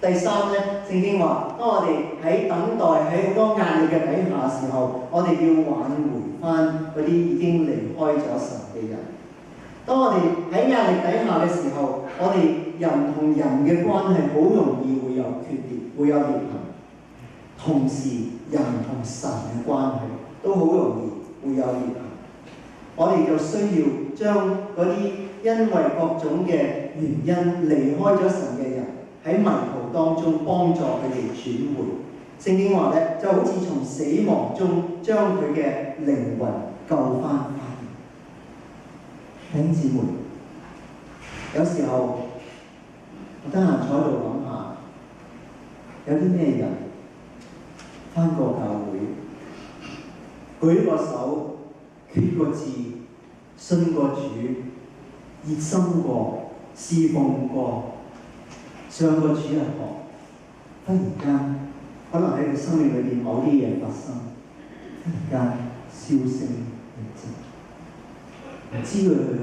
第三咧，聖經話，當我哋喺等待喺好多壓力嘅底下時候，我哋要挽回翻嗰啲已經離開咗神嘅人。當我哋喺壓力底下嘅時候，我哋人同人嘅關係好容易會有決裂，會有裂痕。同時，人同神嘅關係都好容易會有裂痕。我哋就需要將嗰啲因為各種嘅原因離開咗神嘅人，喺迷途當中幫助佢哋轉回。聖經話咧，就好似從死亡中將佢嘅靈魂救翻返嚟。弟兄姊妹，有時候我得閒坐喺度諗下，有啲咩人返過教會，舉個手，決個志，信過主，熱心過，侍奉過，上過主日學，忽然間可能喺佢生命裏邊某啲嘢發生，忽然間銷聲匿跡，唔知佢去咗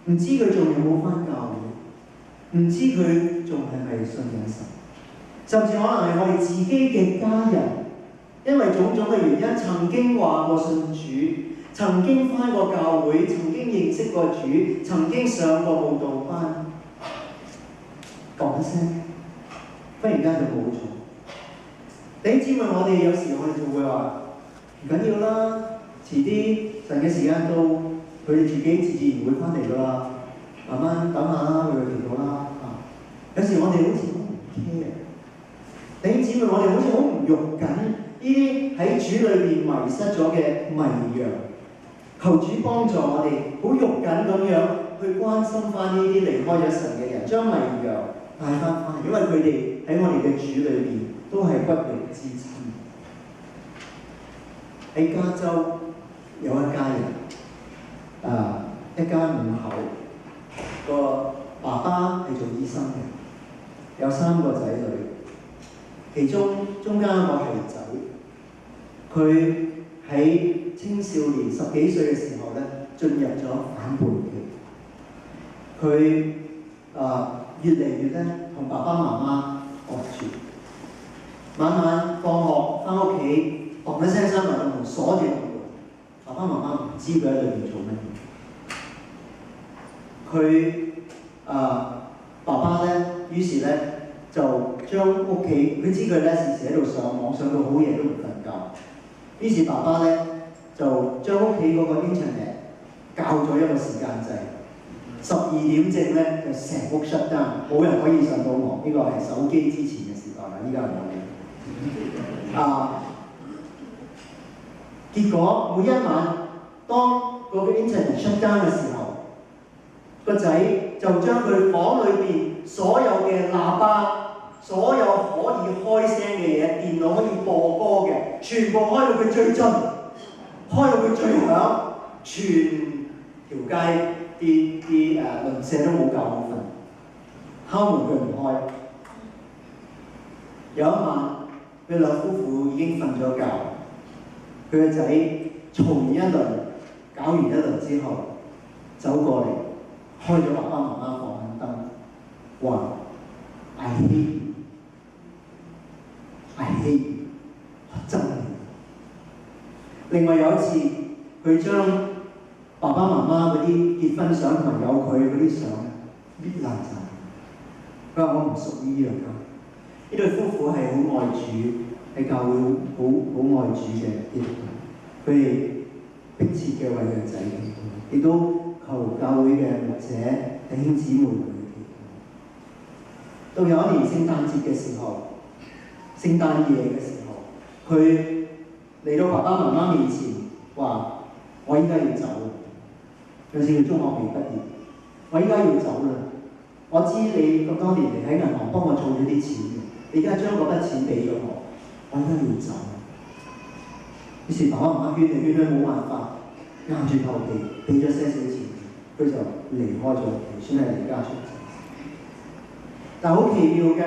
邊，唔知佢仲有冇返教會，唔知佢仲係咪信緊神，甚至可能係我哋自己嘅家人，因為種種嘅原因，曾經話過信主，曾經返過教會，曾經認識過主，曾經上過佈道班，講一聲，忽然間就冇咗。弟兄姊妹，我哋有時我哋就會話唔緊要啦，遲啲神嘅時間到，佢哋自己自然會返嚟㗎啦，慢慢等下啦，佢哋嚟到啦。有時我哋好似好唔 care，弟兄姊妹，我哋好似好唔肉緊呢啲喺主裏邊迷失咗嘅迷羊，求主幫助我哋好肉緊咁樣去關心翻呢啲離開咗神嘅人，將迷羊帶翻返，因為佢哋喺我哋嘅主裏邊都係骨肉之親。喺加州有一家人，一家五口，個爸爸係做醫生嘅，有3個仔女，其中間一個係仔，佢喺青少年10幾歲嘅時候咧，進入咗反叛期。佢越嚟越咧同爸爸媽媽隔絕，晚晚放學翻屋企，砰一聲閂埋個門鎖住個門，爸爸媽媽唔知佢喺裏面做乜嘢。佢爸爸咧，於是咧就將屋企，佢知佢咧時時喺度上網，上到好夜都唔瞓覺。於是爸爸咧就將屋企嗰個 internet 校咗一個時間掣，12點正咧就成屋 shut down，冇人可以上到網。呢個係手機之前嘅時代啦，依家係冇嘅。結果每一晚當嗰個 internet shut down 嘅時候，個仔就將佢房裏邊所有嘅喇叭，所有可以開聲嘅嘢，電腦可以播歌嘅，全部開到佢最盡，開到佢最響，全條街啲鄰舍都冇覺好瞓，敲門佢唔開。有一晚，佢兩夫婦已經瞓咗覺，佢個仔嘈完一輪，搞完一輪之後，走過嚟，開咗爸爸媽媽房間燈，話 I hate you， I hate you， 我憎你。另外有一次，佢將爸爸媽媽嗰啲結婚相同埋有佢嗰啲相搣爛晒。佢話我唔屬於呢樣家。呢對夫婦係好愛主，喺教會好愛主嘅基督徒，佢哋迫切嘅為佢仔祈禱，亦都求教會嘅牧者弟兄姊妹為佢祈禱。到有一年聖誕節嘅時候，聖誕夜嘅時候，佢嚟到爸爸媽媽面前話：我依家要走啦。嗰時佢中學未畢業，我依家要走啦。我知你咁多年嚟喺銀行幫我儲咗啲錢嘅，你而家將嗰筆錢俾咗我，我依家要走。於是爸爸媽媽勸嚟勸去冇辦法，硬住頭皮俾咗些少錢，佢就離開咗屋企，算係離家出走。但好奇妙嘅，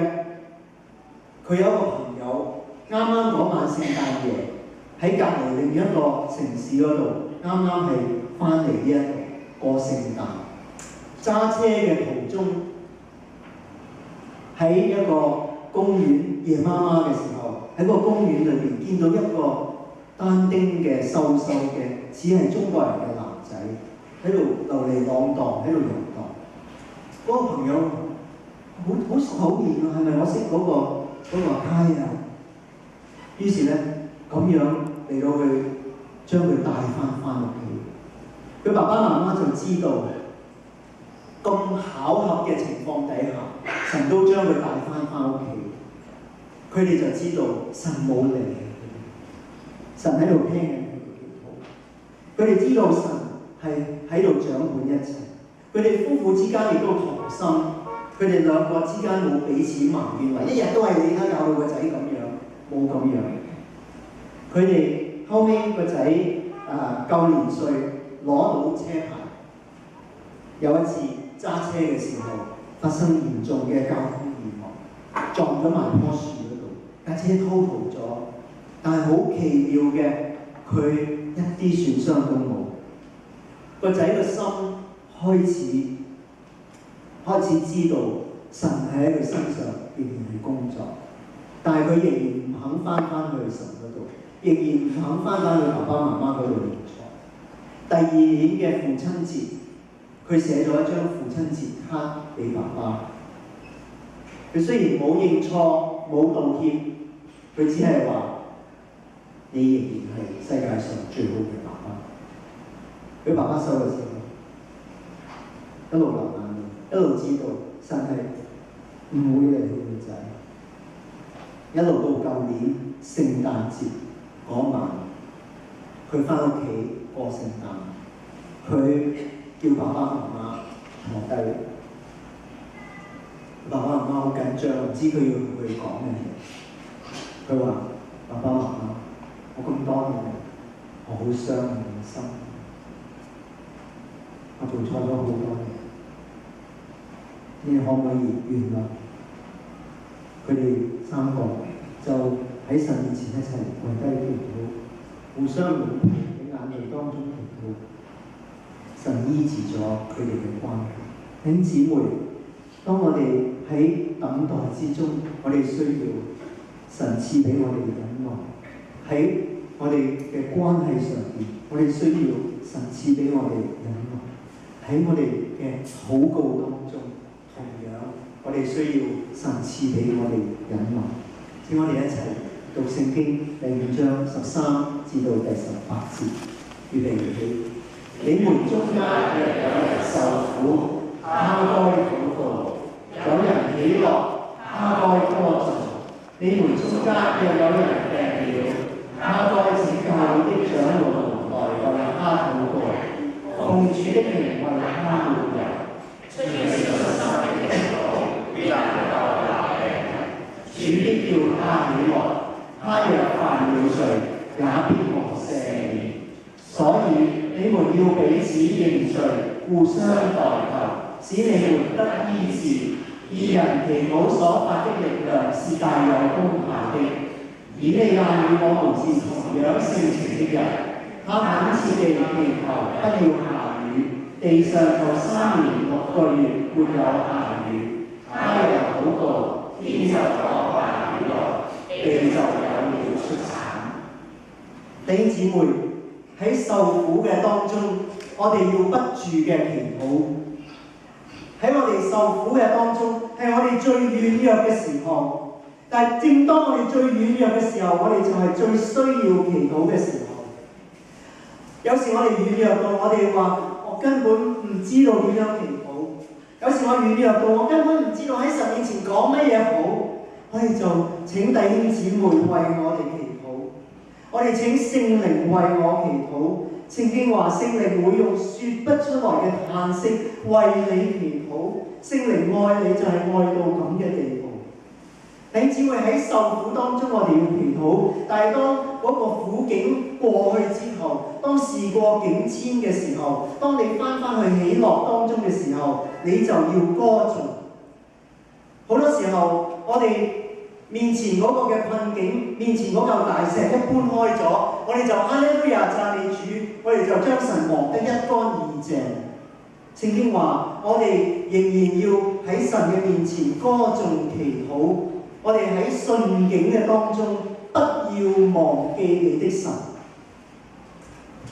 佢有一個朋友啱啱嗰晚聖誕夜喺隔離另一個城市嗰度，啱啱係翻嚟呢一度過聖誕，揸車嘅途中喺喺一個公園夜媽媽嘅時候，喺個公園裏邊見到一個單丁嘅瘦瘦嘅，似係中國人嘅男仔喺度流離浪蕩，喺度遊蕩。嗰個朋友好熟口面啊，係咪我識嗰個街啊？於是咧咁樣嚟到去將佢帶翻屋企。佢爸爸媽媽就知道咁巧合嘅情況底下，神都將佢帶翻屋企。佢哋就知道神冇離神喺度聽緊佢哋祈禱。佢哋知道神係喺度掌管一切。佢哋夫婦之間亦都同心。佢哋兩個之間冇彼此埋怨，話一日都係你啦教到個仔咁樣，冇咁樣。佢哋後尾個仔夠年歲攞到車牌，有一次揸車嘅時候發生嚴重嘅交通意外，撞咗埋棵樹嗰度，架車偷逃咗。但係好奇妙嘅，佢一啲損傷都冇。個仔嘅心開始知道神喺佢身上仍然係工作，但係佢仍然唔肯翻去神嗰度，仍然唔肯翻去爸爸媽媽嗰度認錯。第二年嘅父親節，佢寫咗一張父親節卡俾爸爸。佢雖然冇認錯冇道歉，佢只係話：你仍然係世界上最好嘅爸爸。佢爸爸收嘅時候，一路流眼淚，一路知道神係唔會離棄佢仔。一路到舊年聖誕節嗰晚，佢翻屋企過聖誕，佢叫爸爸媽媽坐低。爸爸媽媽好緊張，唔知佢要同佢講咩嘢。佢話：爸爸媽媽，我咁多年嚟，我好傷你心，我做錯咗好多嘢。你可唔可以原諒？佢哋三個就喺神面前一齊跪低祈禱，互相擁抱喺眼淚當中祈禱。神醫治咗佢哋嘅關係。弟兄姊妹，當我哋喺等待之中，我哋需要神賜俾我哋嘅忍耐；喺我哋嘅關係上邊，我哋需要神賜俾我哋忍耐；喺我哋嘅禱告當中，同樣我哋需要神賜俾我哋忍耐。請我哋一齊讀聖經第5章13至到第18節，預備起。你們中間若有人受苦，他該禱告；有人喜樂，他該歌頌。你們中間若有人病了，他該請教會的長老們來為他禱告，奉主的名為他抹油。主必叫他喜樂，他若犯了罪，也必蒙赦免。所以你們要彼此認罪，互相代求，使你們得醫治。義人祈禱所發的力量是大有功效的。以利亞與我們是同樣性情的人，他懇切地祈求不要下雨，地上有3年6個月沒有下雨。他又禱告，天就降下雨來，地就有了出產。弟兄姊妹，喺受苦嘅當中，我哋要不住嘅祈禱。喺我哋受苦嘅當中，係我哋最軟弱嘅時候。但係正當我哋最軟弱嘅時候，我哋就係最需要祈禱嘅時候。有時我哋軟弱到我哋話，我根本唔知道點樣祈禱。有時我軟弱到我根本唔知道喺神面前講乜嘢好。我哋就請弟兄姊妹為我哋祈禱。我哋請聖靈為我祈禱。聖經話聖靈會用說不出來嘅嘆息為你祈禱。聖靈愛你就係愛到咁嘅地步。弟兄姊妹，喺受苦當中我哋要祈禱，但係當嗰個苦境過去之後，當事過境遷嘅時候，當你翻去喜樂當中嘅時候，你就要歌頌。好多時候我哋面前嗰個嘅困境，面前嗰嚿大石一搬開咗，我哋就哈利路亞讚美主，我哋就將神忘得一乾二淨。聖經話：我哋仍然要喺神嘅面前歌頌祈禱，我哋喺順境嘅當中，不要忘記你的神，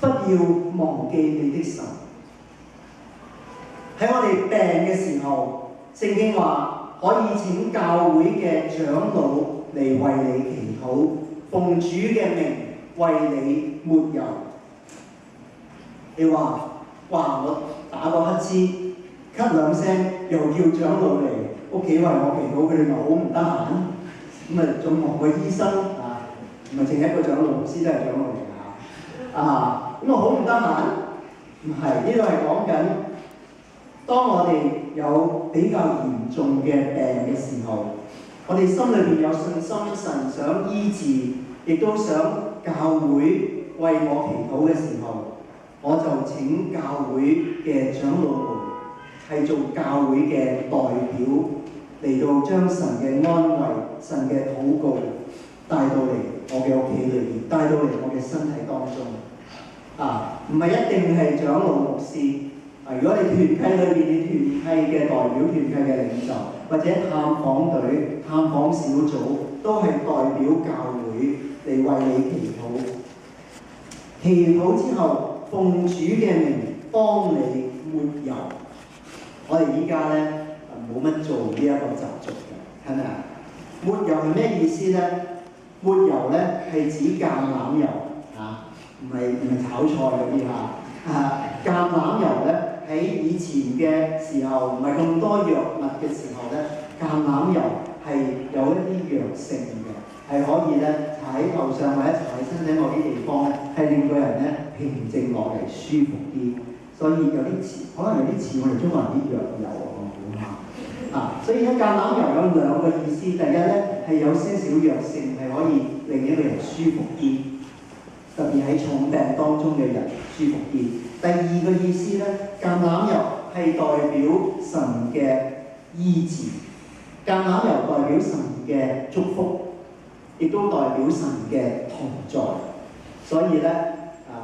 不要忘記你的神。喺我哋病嘅時候，聖經話可以請教會嘅長老嚟為你祈禱，奉主嘅名為你抹油。你話：哇！我打個乞嗤，咳兩聲，又叫長老嚟屋企為我祈禱，佢哋咪好唔得閒？咁啊，仲忙過醫生啊？唔係淨係一個長老，牧師都係長老嚟㗎啊！咁啊，好唔得閒？唔係，呢度係講緊，當我哋有比較嚴重嘅病嘅時候，我哋心裏邊有信心，神想醫治，亦都想教會為我祈禱嘅時候，我就請教會嘅長老們係做教會嘅代表，嚟到將神嘅安慰、神嘅禱告帶到嚟我嘅屋企裏邊，帶到嚟我嘅身體當中。唔係一定係長老牧師。如果你團契裏邊，你團契嘅代表、團契嘅領袖，或者探訪隊、探訪小組，都係代表教會嚟為你祈禱。祈禱之後，奉主嘅名幫你抹油。我哋依家咧冇乜做呢一個習俗嘅，係咪啊？抹油係咩意思咧？抹油咧係指橄欖油唔係炒菜嗰啲橄欖油咧喺以前嘅時候，唔係咁多藥物嘅時候咧，橄欖油係有一啲藥性嘅，係可以咧搽喺頭上或者搽喺身體某啲地方咧，係令個人咧平靜落嚟舒服啲。所以有啲似，可能有啲似我哋中國人啲藥油我估下。所以咧橄欖油有兩個意思，第一咧係有些少藥性，係可以令一個人舒服啲。特別喺重病當中嘅人舒服啲。第二個意思咧，橄欖油係代表神嘅醫治，橄欖油代表神嘅祝福，亦都代表神嘅同在。所以咧，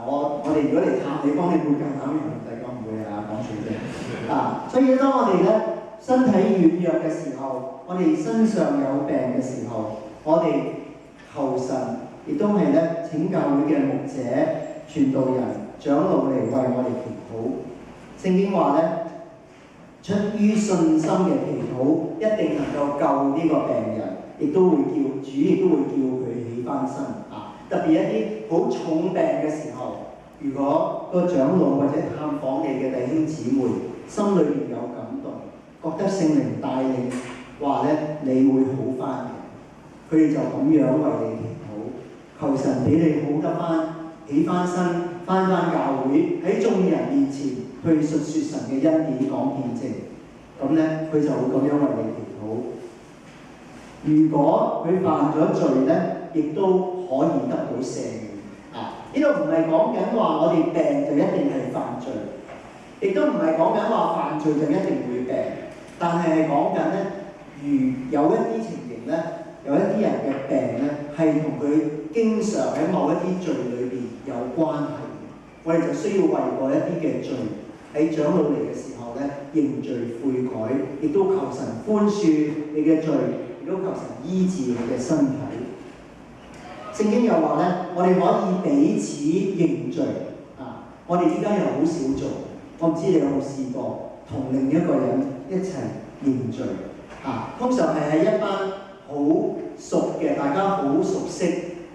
我哋如果嚟探你，幫你抹橄欖油，唔使講唔會講笑啫。所以當我哋咧身體軟弱嘅時候，我哋身上有病嘅時候，我哋求神。亦都係咧請教會嘅牧者、傳道人、長老嚟為我哋祈禱。聖經話咧，出於信心嘅祈禱，一定能夠救呢個病人，亦都會叫主，亦都會叫佢起翻身。特別一啲好重病嘅時候，如果個長老或者探訪你嘅弟兄姊妹，心裏邊有感動，覺得聖靈帶領話咧，你會好翻嘅，佢哋就咁樣為你祈禱。求神俾你好得翻，起翻身，翻教會，喺眾人面前去述説神嘅恩典，講見證。咁咧，佢就會咁樣為你祈禱。如果佢犯咗罪咧，亦都可以得到赦免。呢度唔係講緊話我哋病就一定係犯罪，亦都唔係講緊話犯罪就一定會病，但係講緊咧，如有一啲情形咧，有一啲人嘅病咧，係同佢經常喺某一啲罪裏邊有關係嘅，我哋就需要為過一啲嘅罪喺長老嚟嘅時候咧認罪悔改，亦都求神寬恕你嘅罪，亦都求神醫治你嘅身體。聖經又話咧，我哋可以彼此認罪我哋依家又好少做，我唔知你有冇試過同另一個人一齊認罪通常係喺一班好熟嘅，大家好熟悉，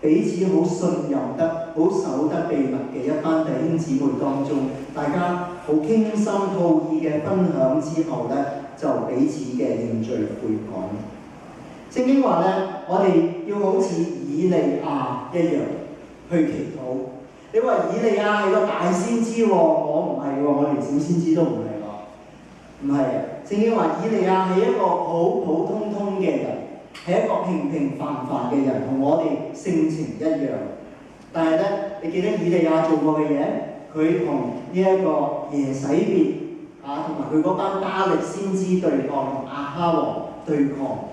彼此好信任得、好守得秘密嘅一班弟兄姊妹當中，大家好傾心吐意嘅分享之後咧，就彼此嘅認罪悔改。聖經話咧，我哋要好似以利亞一樣去祈禱。你話以利亞係個大先知喎，我唔係喎，我連小先知都唔係喎。唔係，聖經話以利亞係一個普普通通嘅人，係一個平平凡凡嘅人，同我哋性情一樣。但係咧，你記得以利亞做過嘅嘢？佢同呢一個耶洗別同埋佢嗰班巴力先知對抗，同亞哈王對抗。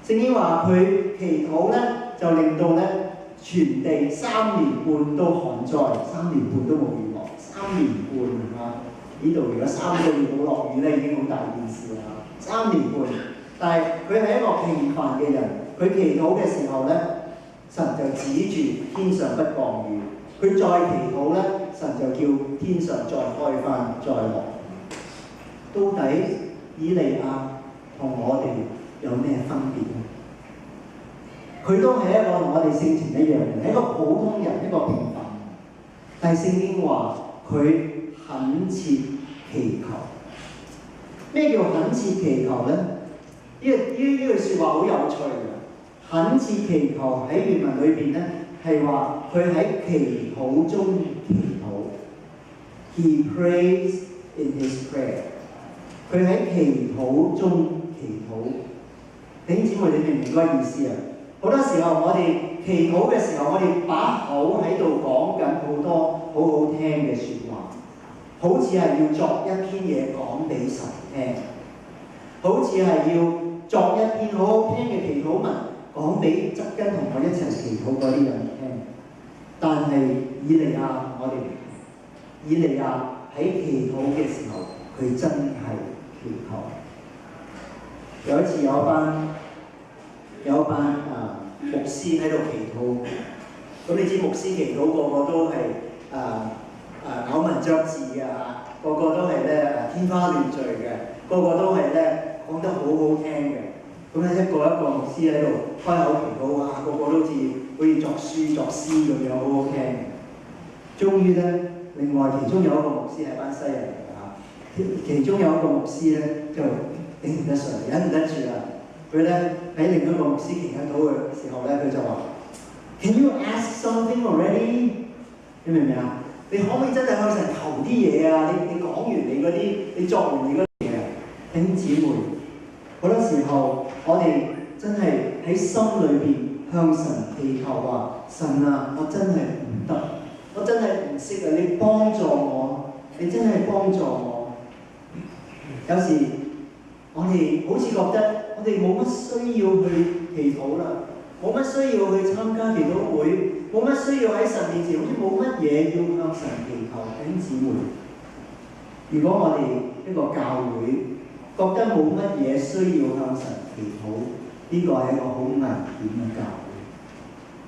聖經話佢祈禱咧，就令到咧全地3年半都旱災，3年半都冇雨落，3年半啊！呢度如果3個月冇落雨咧，已經好大件事啦。3年半，但係佢係一個平凡嘅人，佢祈禱嘅時候咧，神就指住天上不降雨；佢再祈禱咧，神就叫天上再開翻，再落。到底以利亞同我哋有咩分別咧？佢都係一個同我哋性情一樣嘅，係一個普通人，一個平凡。但係聖經話佢懇切祈求。咩叫懇切祈求咧？呢句説話好有趣嘅。懇切祈求喺原文裏邊咧，係話佢喺祈禱中祈禱。He prays in his prayer。佢喺祈禱中祈禱。弟兄姊妹，你明唔明嗰個意思啊？好多時候我哋祈禱嘅時候，我哋把口喺度講緊好多好好聽嘅説話，好似係要作一篇嘢講俾神聽，好似係要作一篇好好聽嘅祈禱文講俾側跟同我一齊祈禱嗰啲人聽。但係以利亞以利亞喺祈禱嘅時候，佢真係祈禱。有一次有一班牧師喺度祈禱，咁你知牧師祈禱個個都係咬文嚼字嘅嚇，個個都係咧天花亂墜嘅，個個都係咧講得好好聽嘅。咁咧一個牧師喺度開口祈禱，哇！個個都好似作詩作詩咁樣，好好聽。終於咧，另外其中有一個牧師係班西人嚟㗎，其中有一個牧師咧就頂唔得順，忍唔得住啦。佢咧喺另一個牧師祈禱嘅時候咧，佢就話 ：Can you ask something already？ 你明唔明啊？你可唔可以真係向神求啲嘢啊？你講完你嗰啲，你作完你嗰啲嘢，弟兄姊妹，好多時候我哋真係喺心裏邊向神祈求話：神啊，我真係唔得，我真係唔識啊！你幫助我，你真係幫助我。有時我哋好似覺得我哋冇乜需要去祈禱啦，冇乜需要去參加祈禱會，冇乜需要喺神面前，好似冇乜嘢要向神祈求。弟兄姊妹，如果我哋一個教會覺得冇乜嘢需要向神祈禱，呢個係一個好危險嘅教會，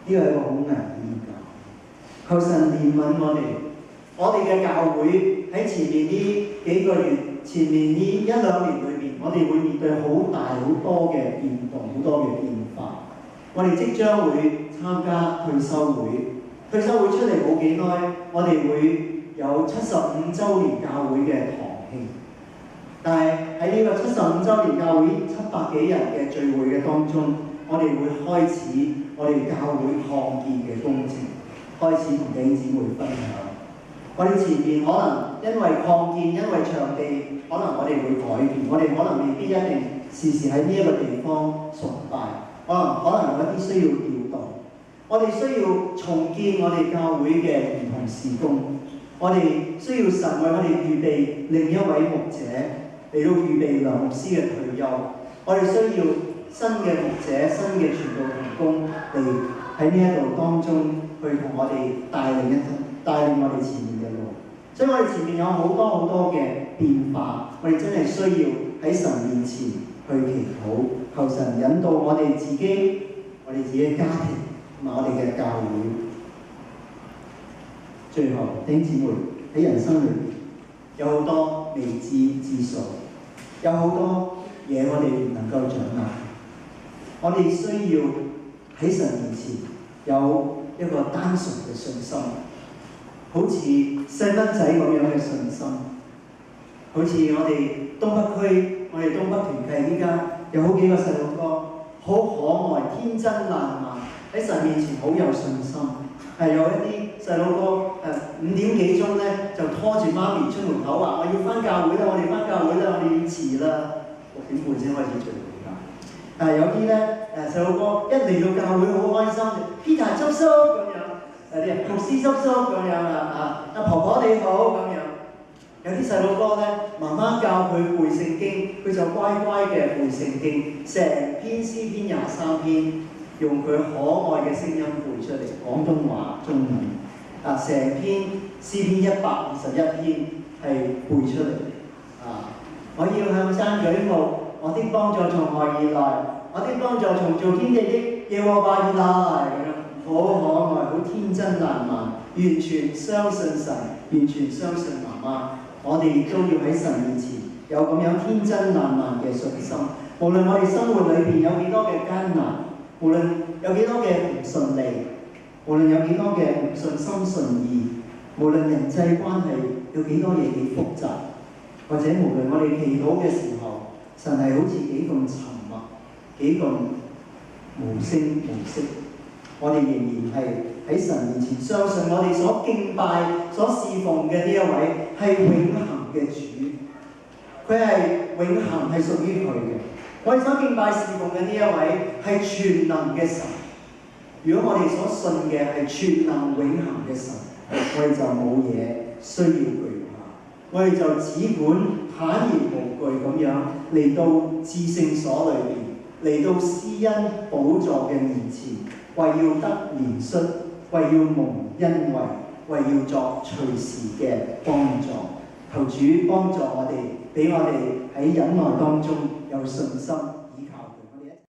呢個係一個好危險嘅教會。求神憐憫我哋嘅教會喺前面呢幾個月、前面呢1-2年裏邊，我哋會面對好大好多嘅變動，好多嘅變化。我哋即將會參加退休會，退休會出嚟冇幾耐，我哋會有75週年教會嘅堂慶。但係喺呢個75週年教會700幾人嘅聚會嘅當中，我哋會開始我哋教會擴建嘅工程，開始同弟兄姊妹分享。我哋前面可能因為擴建，因為場地，可能我哋會改變，我哋可能未必一定時時喺呢一個地方崇拜，可能有一啲需要調動。我哋需要重建我哋教會嘅兒童事工，我哋需要神為我哋預備另一位牧者嚟到預備梁牧師嘅退休。我哋需要新嘅牧者、新嘅傳道同工嚟喺呢一度當中去同我哋帶領我哋前面嘅路。所以我哋前面有好多好多嘅變化，我哋真係需要喺神面前去祈禱，求神引導我哋自己嘅家庭同埋我哋嘅教會。最後，弟兄姊妹，喺人生裏面有好多未知之數，有好多嘢我哋唔能夠掌握。我哋需要喺神面前有一個單純嘅信心，好似細蚊仔咁樣嘅信心，好似我哋東北區，我哋東北團契依家有好幾個細路哥，好可愛、天真爛漫，喺神面前好有信心。有一啲細路哥5點幾鐘咧就拖住媽咪出門口話：我要翻教會啦，我哋翻教會啦，我哋要遲啦，6點半先開始聚會㗎。有啲咧細路哥一嚟到教會好開心 ，Peter 叔叔咁樣，牧師叔叔咁樣阿婆婆你好咁樣。有啲細路哥咧，媽媽教佢背聖經，佢就乖乖嘅背聖經，成篇詩篇23篇。用佢可愛嘅聲音背出嚟，廣東話、中文，成篇詩篇121篇係背出嚟啊！我要向山舉目，我的幫助從何而來？我的幫助從造天地的耶和華而來。好可愛，好天真爛漫，完全相信神，完全相信媽媽。我哋亦都要喺神面前有咁樣天真爛漫嘅信心。無論我哋生活裏邊有幾多嘅艱難，無論有幾多嘅唔順利，無論有幾多嘅唔順心順意，無論人際關係有幾多嘢幾複雜，或者無論我哋祈禱嘅時候，神係好似幾咁沉默，幾咁無聲無息，我哋仍然係喺神面前相信我哋所敬拜、所侍奉嘅呢一位係永恆嘅主，佢係永恆係屬於佢嘅。我哋所敬拜侍奉嘅呢一位係全能嘅神。如果我哋所信嘅係全能永恆嘅神，我哋就冇嘢需要懼怕，我哋就只管坦然無懼咁樣嚟到至聖所裏邊，嚟到施恩寶座嘅面前，為要得憐恤，為要蒙恩惠，為要作隨時嘅幫助。求主幫助我哋，俾我哋喺忍耐當中有信心。